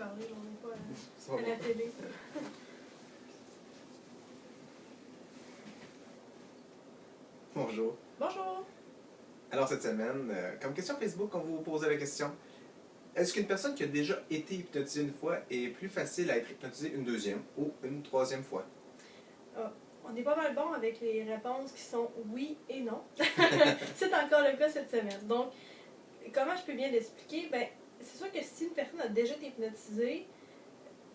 parler, j'en ai pas Ça à va. la télé. Bonjour. Bonjour! Alors cette semaine, comme question Facebook, on va vous poser la question. Est-ce qu'une personne qui a déjà été hypnotisée une fois est plus facile à être hypnotisée une deuxième ou une troisième fois? On est pas mal bon avec les réponses qui sont oui et non. C'est encore le cas cette semaine. Donc, comment je peux bien l'expliquer? Ben, c'est sûr que si une personne a déjà été hypnotisée,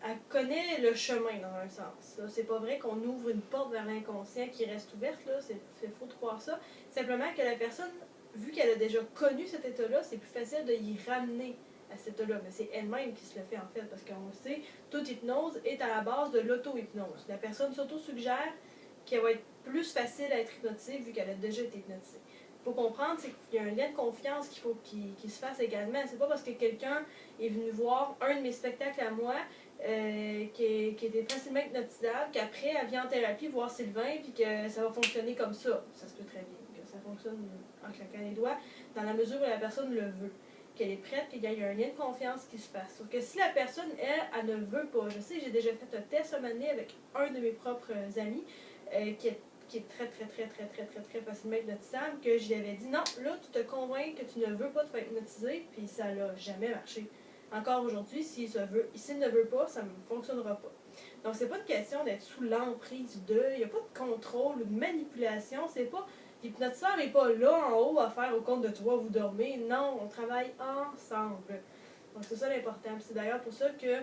elle connaît le chemin dans un sens. C'est pas vrai qu'on ouvre une porte vers l'inconscient qui reste ouverte, là. C'est faux de croire ça. Simplement que la personne, vu qu'elle a déjà connu cet état-là, c'est plus facile de y ramener à cet état-là. Mais c'est elle-même qui se le fait en fait, parce qu'on le sait, toute hypnose est à la base de l'auto-hypnose. La personne s'auto-suggère qu'elle va être plus facile à être hypnotisée vu qu'elle a déjà été hypnotisée. Il faut comprendre, c'est qu'il y a un lien de confiance qu'il faut qu'il se fasse également. C'est pas parce que quelqu'un est venu voir un de mes spectacles à moi qui était facilement hypnotisable, qu'après elle vient en thérapie voir Sylvain puis que ça va fonctionner comme ça. Ça se peut très bien, que ça fonctionne en claquant les doigts, dans la mesure où la personne le veut, qu'elle est prête, qu'il y a un lien de confiance qui se fasse. Sauf que si la personne, elle ne veut pas, je sais, j'ai déjà fait un test un moment donné avec un de mes propres amis qui est très facilement hypnotisable, que je lui avais dit non, là tu te convaincs que tu ne veux pas te faire hypnotiser, puis ça n'a jamais marché. Encore aujourd'hui, s'il ne veut pas, ça ne fonctionnera pas. Donc c'est pas une question d'être sous l'emprise de, il n'y a pas de contrôle ou de manipulation, c'est pas, l'hypnotiseur n'est pas là en haut à faire au compte de toi, vous dormez, non, on travaille ensemble. Donc c'est ça l'important. C'est d'ailleurs pour ça que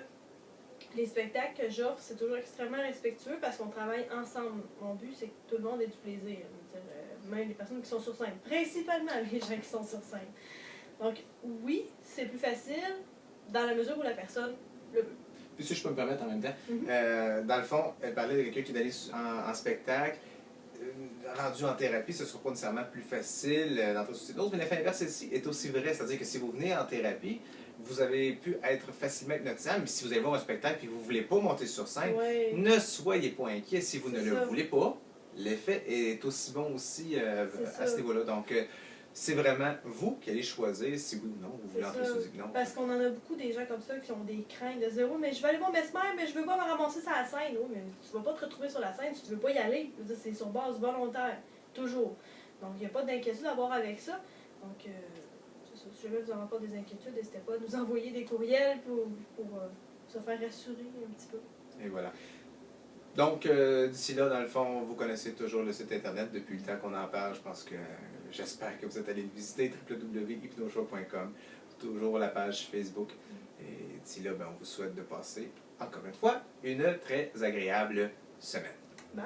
les spectacles que j'offre, c'est toujours extrêmement respectueux parce qu'on travaille ensemble. Mon but, c'est que tout le monde ait du plaisir. Même les personnes qui sont sur scène. Principalement les gens qui sont sur scène. Donc, oui, c'est plus facile dans la mesure où la personne le veut. Puis si je peux me permettre en même temps, Mm-hmm. dans le fond, elle parlait de quelqu'un qui est allé en spectacle, rendu en thérapie, ce ne sera pas nécessairement plus facile d'entrer sous hypnose, mais l'effet inverse ici est aussi vrai, c'est-à-dire que si vous venez en thérapie, vous avez pu être facilement hypnotisable, mais si vous allez voir un spectacle et que vous ne voulez pas monter sur scène, ne soyez pas inquiet si vous ne le voulez pas. L'effet est aussi bon aussi à ce niveau-là. Donc, c'est vraiment vous qui allez choisir si oui ou non vous voulez entrer sous hypnose. Parce qu'on en a beaucoup des gens comme ça qui ont des craintes de zéro. Mais je vais aller voir Mesmer, mais je veux pas me ramasser sur la scène. Oh, mais tu vas pas te retrouver sur la scène si tu veux pas y aller. C'est sur base volontaire. Toujours. Donc, il n'y a pas d'inquiétude à avoir avec ça. Donc, si jamais vous n'avez pas des inquiétudes, n'hésitez pas à nous envoyer des courriels pour se faire rassurer un petit peu. Et voilà. Donc, d'ici là, dans le fond, vous connaissez toujours le site internet depuis le temps qu'on en parle. Je pense que j'espère que vous êtes allé le visiter, www.hypnoshow.com. Toujours la page Facebook. Et d'ici là, ben, on vous souhaite de passer, encore une fois, une très agréable semaine. Bye!